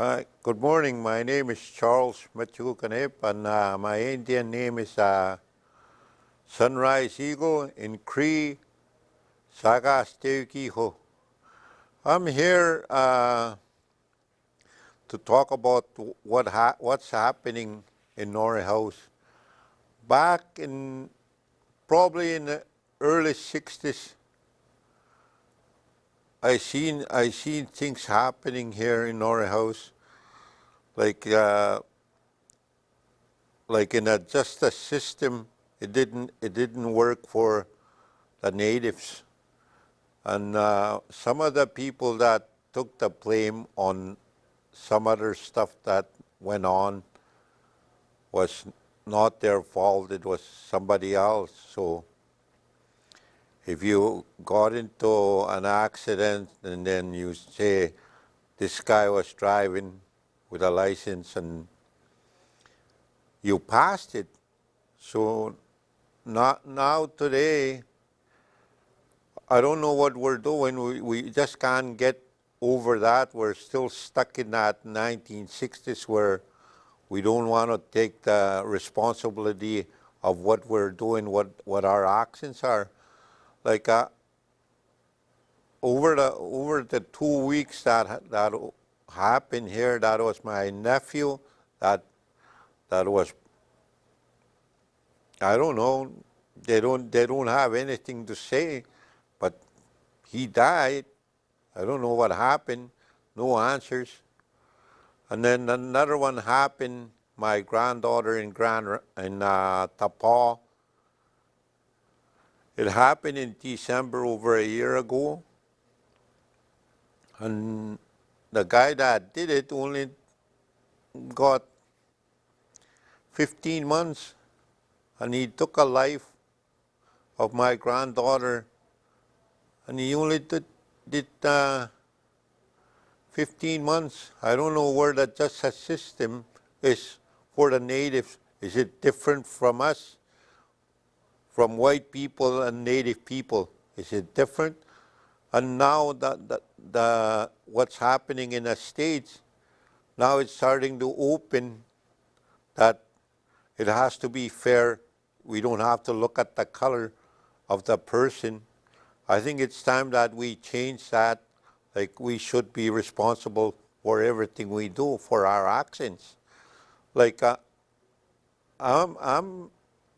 Hi, good morning. My name is Charles Muchikekwanape, and my Indian name is Sunrise Eagle in Cree Sagastekiho. I'm here to talk about what's happening in Norrie House. Back in probably in the early 60s, I seen things happening here in Norrie House, like like in a justice system. It didn't work for the natives, and some of the people that took the blame on some other stuff that went on was not their fault. It was somebody else. So if you got into an accident and then you say this guy was driving with a license and you passed it, so not now today, I don't know what we're doing. We just can't get over that. We're still stuck in that 1960s where we don't want to take the responsibility of what we're doing, what our actions are. Like over the 2 weeks that happened here, that was my nephew. That that was, I don't know. They don't have anything to say, but he died. I don't know what happened. No answers. And then another one happened. My granddaughter in Tapaw. It happened in December over a year ago, and the guy that did it only got 15 months, and he took a life of my granddaughter, and he only did 15 months. I don't know where the justice system is for the natives. Is it different from us, from white people and native people? Is it different? And now the what's happening in the States, now it's starting to open that it has to be fair. We don't have to look at the color of the person. I think it's time that we change that. Like, we should be responsible for everything we do, for our actions. Like I'm I'm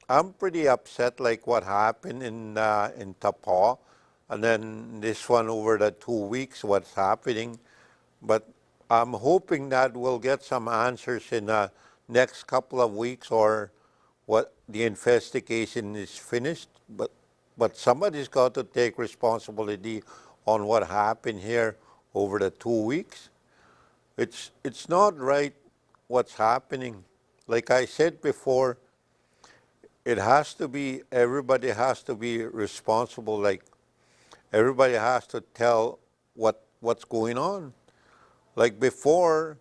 I'm pretty upset, like what happened in Tapaw, and then this one over the 2 weeks, what's happening. But I'm hoping that we'll get some answers in the next couple of weeks, or what the investigation is finished. But somebody's got to take responsibility on what happened here over the 2 weeks. It's not right what's happening. Like I said before, it has to be, everybody has to be responsible. Like, everybody has to tell what's going on. Like before,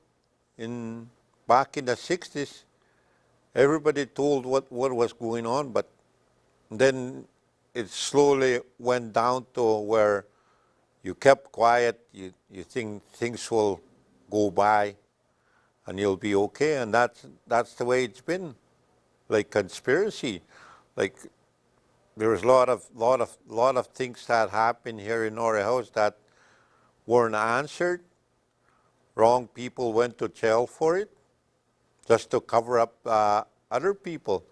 in back in the 60s, everybody told what was going on, but then it slowly went down to where you kept quiet, you think things will go by and you'll be okay, and that's the way it's been. Like conspiracy, like there was a lot of things that happened here in Norrie House that weren't answered. Wrong people went to jail for it just to cover up other people,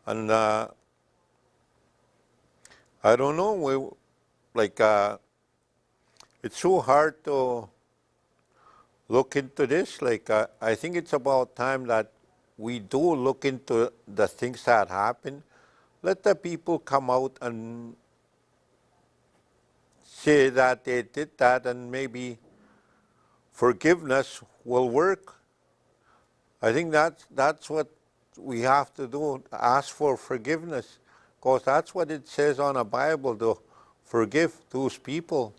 and I don't know. Like it's so hard to look into this. Like I think it's about time that we do look into the things that happen. Let the people come out and say that they did that, and maybe forgiveness will work. I think that's what we have to do, ask for forgiveness, because that's what it says on the Bible, to forgive those people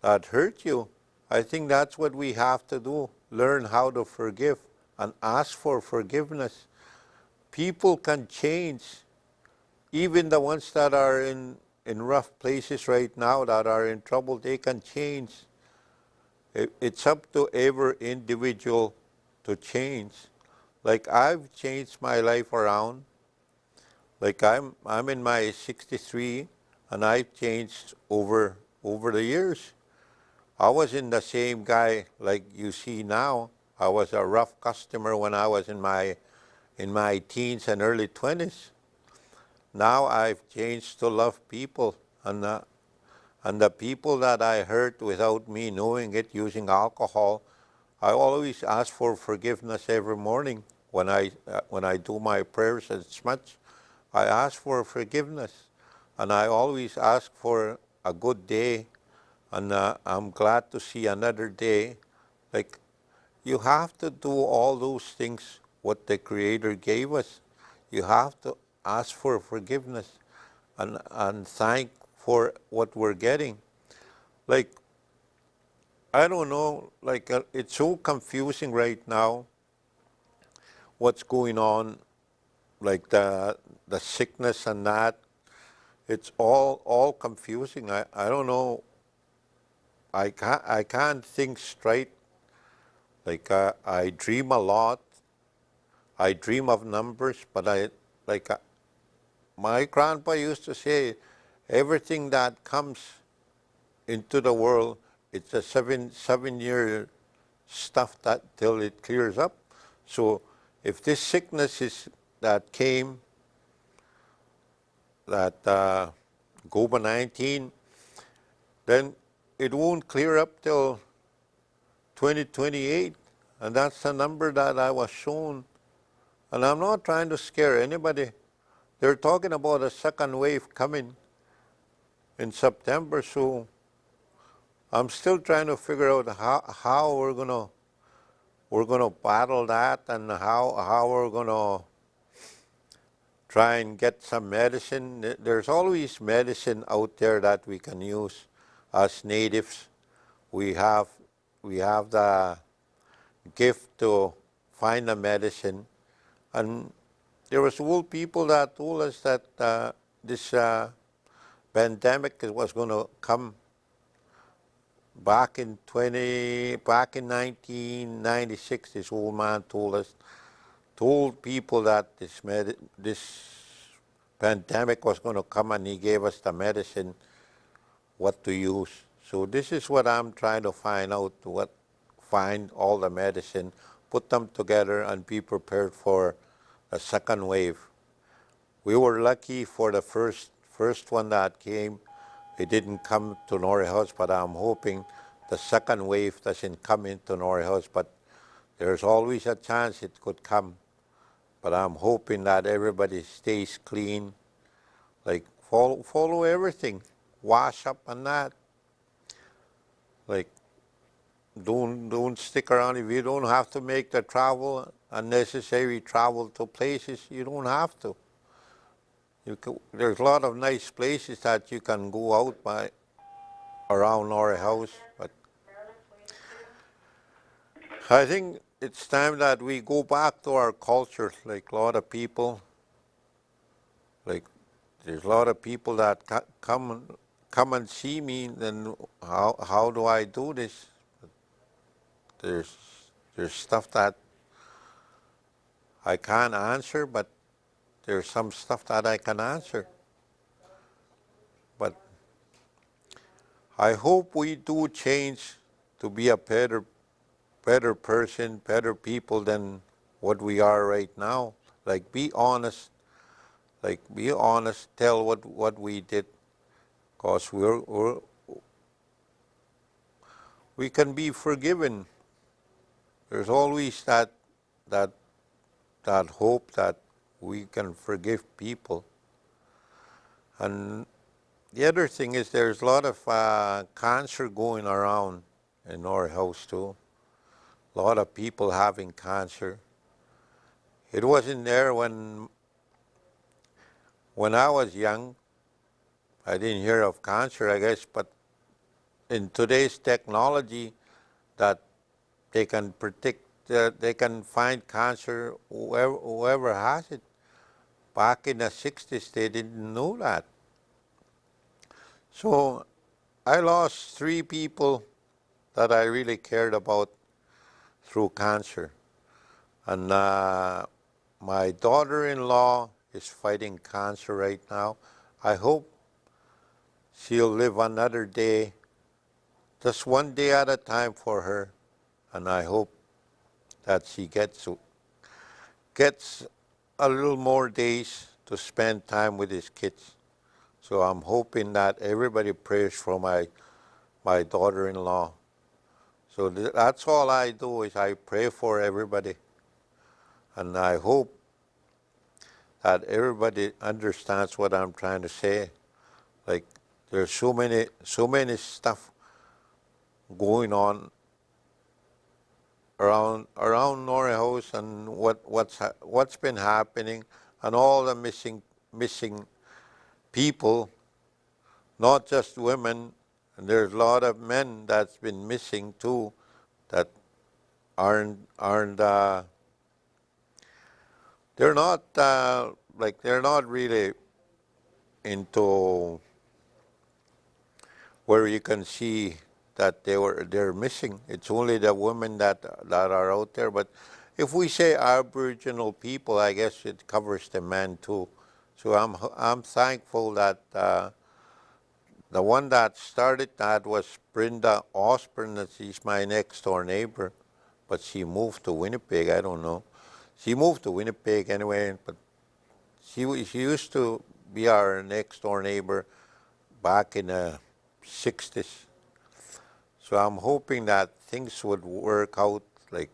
that hurt you. I think that's what we have to do, learn how to forgive and ask for forgiveness. People can change, even the ones that are in rough places right now, that are in trouble, they can change. It's up to every individual to change. Like I've changed my life around. Like I'm in my 63, and I've changed over the years. I wasn't the same guy like you see now. I was a rough customer when I was in my teens and early 20s. Now I've changed to love people, and the people that I hurt without me knowing it using alcohol, I always ask for forgiveness every morning when I do my prayers as much. I ask for forgiveness, and I always ask for a good day, and I'm glad to see another day. Like, you have to do all those things what the Creator gave us. You have to ask for forgiveness and thank for what we're getting. Like, I don't know, like it's so confusing right now what's going on, like the sickness and that. It's all confusing. I don't know. I can't think straight. Like I dream a lot. I dream of numbers, but like my grandpa used to say, everything that comes into the world, it's a seven-year stuff that till it clears up. So if this sickness is that came, that COVID-19, then it won't clear up till 2028, and that's the number that I was shown. And I'm not trying to scare anybody. They're talking about a second wave coming in September, so I'm still trying to figure out how we're gonna battle that, and how we're gonna try and get some medicine. There's always medicine out there that we can use as natives. We have the gift to find a medicine, and there was old people that told us that this pandemic was going to come back in 1996. This old man told people that this pandemic was going to come, and he gave us the medicine what to use. So this is what I'm trying to find out, find all the medicine, put them together, and be prepared for a second wave. We were lucky for the first one that came. It didn't come to Norrie House, but I'm hoping the second wave doesn't come into Norrie House, but there's always a chance it could come. But I'm hoping that everybody stays clean, like follow everything, wash up and that. Like don't stick around. If you don't have to make the travel, unnecessary travel to places, you don't have to. There's a lot of nice places that you can go out by around our house, but I think it's time that we go back to our culture. Like a lot of people, like there's a lot of people that come and see me. Then how do I do this? There's stuff that I can't answer, but there's some stuff that I can answer. But I hope we do change to be a better person, better people than what we are right now. Like be honest. Like be honest. Tell what we did, cause we can be forgiven. There's always that hope that we can forgive people. And the other thing is there's a lot of cancer going around in our house too. A lot of people having cancer. It wasn't there when I was young. I didn't hear of cancer, I guess, but in today's technology that they can predict, they can find cancer whoever has it. Back in the 60s, they didn't know that. So I lost 3 people that I really cared about through cancer. And my daughter-in-law is fighting cancer right now. I hope she'll live another day, just one day at a time for her. And I hope that she gets a little more days to spend time with his kids. So I'm hoping that everybody prays for my daughter-in-law. So that's all I do is I pray for everybody. And I hope that everybody understands what I'm trying to say. Like there's so many stuff going on around Norrie House and what's been happening and all the missing people, not just women. And there's a lot of men that's been missing too, that aren't they're not they're not really into where you can see that they're missing. It's only the women that are out there. But if we say Aboriginal people, I guess it covers the men too. So I'm thankful that the one that started that was Brenda Osborne. That she's my next door neighbor, but she moved to Winnipeg. I don't know. She moved to Winnipeg anyway, but she used to be our next door neighbor back in the 60s. So I'm hoping that things would work out, like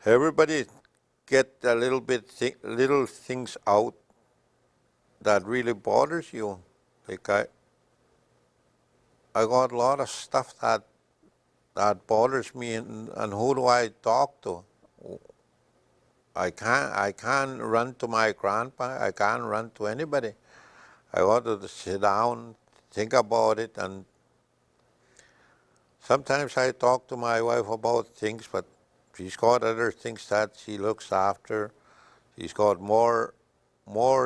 everybody get a little things out that really bothers you. Like I got a lot of stuff that bothers me, and who do I talk to? I can't run to my grandpa. I can't run to anybody. I got to sit down, think about it, and sometimes I talk to my wife about things, but she's got other things that she looks after. She's got more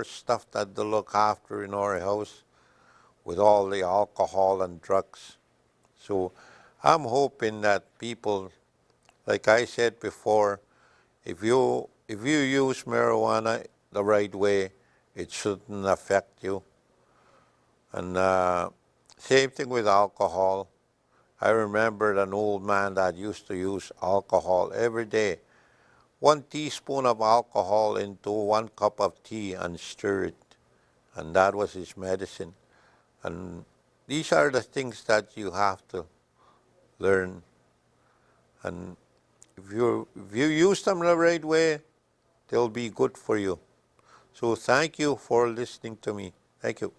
stuff that to look after in our house with all the alcohol and drugs. So I'm hoping that people, like I said before, if you use marijuana the right way, it shouldn't affect you. And same thing with alcohol. I remembered an old man that used to use alcohol every day. 1 teaspoon of alcohol into 1 cup of tea and stir it. And that was his medicine. And these are the things that you have to learn. And if you use them the right way, they'll be good for you. So thank you for listening to me. Thank you.